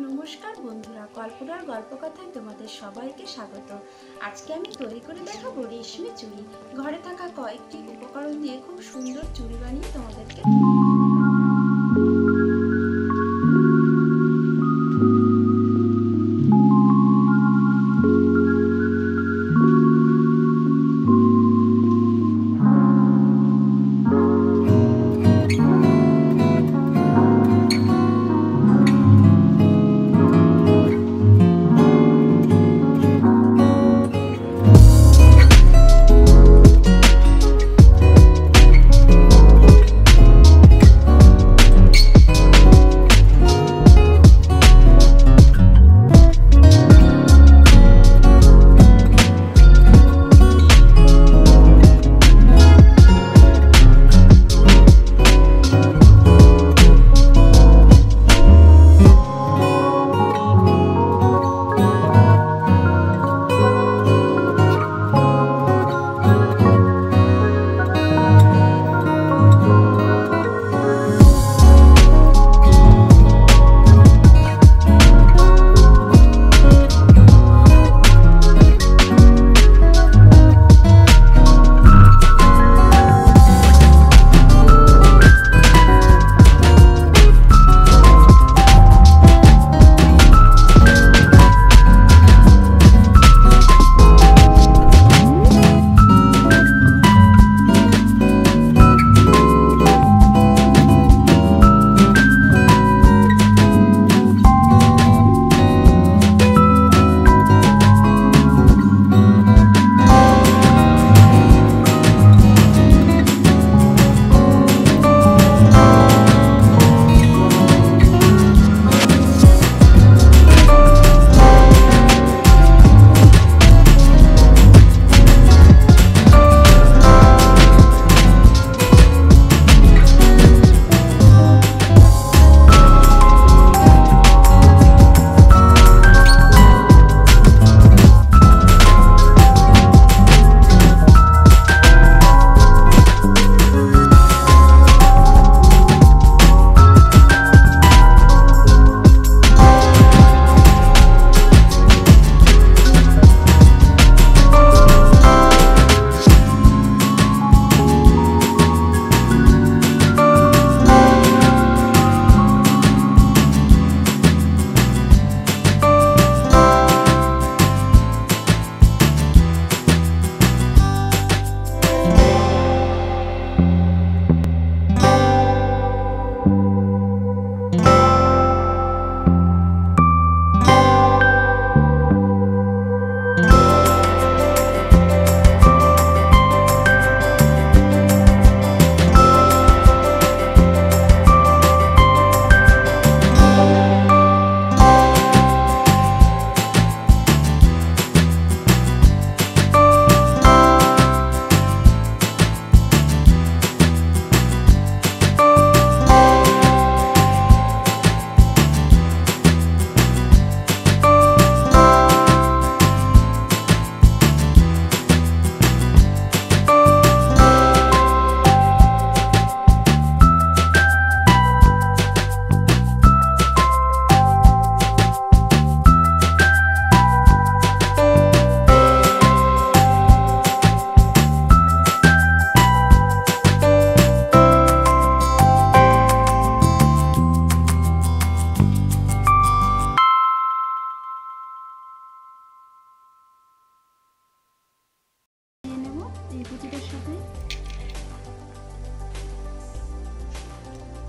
নমস্কার বন্ধুরা, কল্পনার গল্পকথায় তোমাদের সবাইকে স্বাগত। আজকে আমি তৈরি করে দেখাবো রেশমি চুড়ি। ঘরে থাকা কয়েকটি উপকরণ দিয়ে খুব সুন্দর চুড়ি বানিয়ে তোমাদেরকে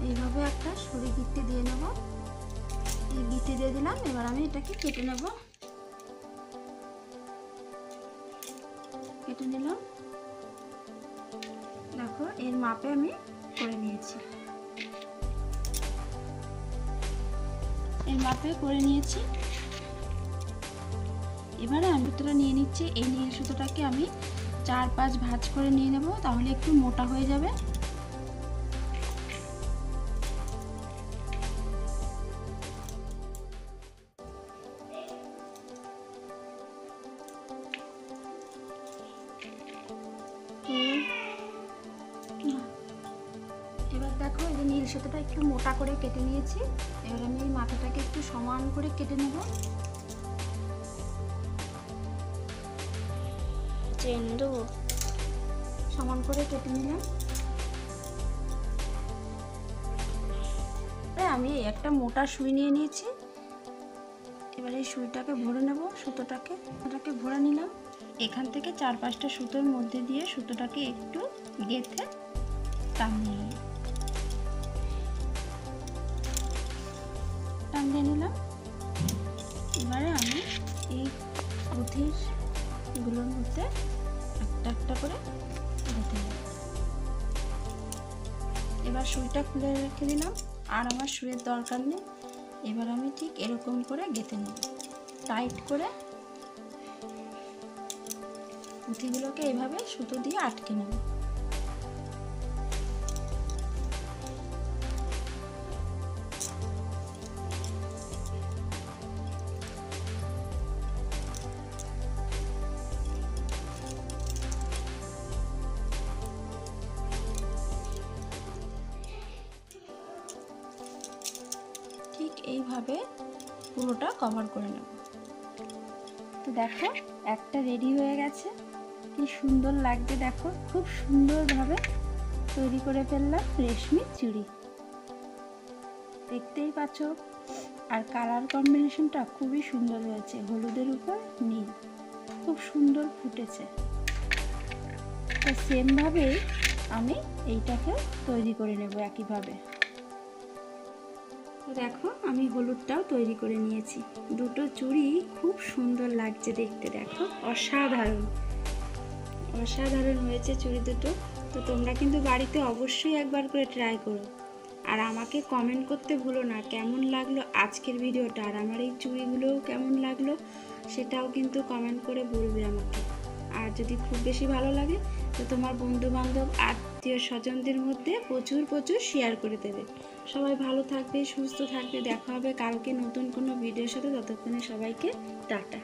এইভাবে একটা ছুরি গিট্টি দিয়ে নেব। এই গিট্টি দিয়ে দিলাম। এবার আমি এটাকে কেটে নেব। কেটে নিলাম। দেখো, এর মাপে আমি করে নিয়েছি। এবারে আমি সুতোটা নিয়ে নিচ্ছি। এই নীল সুতোটাকে আমি 4-5 ভাঁজ করে নিয়ে নেব, তাহলে একটু মোটা হয়ে যাবে। এবার দেখো, এই যে নীল তিল সুতোটা একটু মোটা করে কেটে নিয়েছি। এবার আমি এই মাথাটাকে একটু সমান করে কেটে নেব। সমান করে কেটে নিলাম। আমি একটা মোটা সুই নিয়ে নিয়েছি। এবার এই সুইটাকে ভরে নেব, সুতোটাকে ভরে নিলাম। এখান থেকে 4-5টা সুতোর মধ্যে দিয়ে সুতোটাকে একটু গেঁথে টান দিয়ে নিলাম। এবারে আমি এই পুঁথিগুলোর মধ্যে একটা একটা করে গেঁথে নেব। এবার সুইটা খুলে রেখে দিলাম, আর আমার সুইয়ের দরকার নেই। এবার আমি ঠিক এরকম করে গেঁথে নেব, টাইট করে পুঁথিগুলোকে এভাবে সুতো দিয়ে আটকে নেব। ঠিক এইভাবে পুরোটা কভার করে নেব। তো দেখো একটা রেডি হয়ে গেছে, কি সুন্দর লাগছে দেখো, খুব সুন্দরভাবে তৈরি করে ফেললাম রেশমি চুড়ি। দেখতেই পাচ্ছ, আর কালার কম্বিনেশনটা খুবই সুন্দর হয়েছে, হলুদের উপর নীল, খুব সুন্দর ফুটেছে। তো সেমভাবেই আমি এইটাকে তৈরি করে নেব একইভাবে। দেখো আমি হলুদটাও তৈরি করে নিয়েছি। দুটো চুড়ি খুব সুন্দর লাগছে দেখতে, দেখো অসাধারণ হয়েছে চুড়ি দুটো। তো তোমরা কিন্তু বাড়িতে অবশ্যই একবার করে ট্রাই করো, আর আমাকে কমেন্ট করতে ভুলো না কেমন লাগলো আজকের ভিডিওটা, আর আমার এই চুড়িগুলোও কেমন লাগলো সেটাও কিন্তু কমেন্ট করে বলবে আমাকে। আর যদি খুব বেশি ভালো লাগে তো তোমার বন্ধু বান্ধব আত্মীয় স্বজনদের মধ্যে প্রচুর শেয়ার করে দেবে। সবাই ভালো থাকবে, সুস্থ থাকবে। দেখা হবে কালকে নতুন কোনো ভিডিওর সাথে। ততক্ষণে সবাইকে টাটা।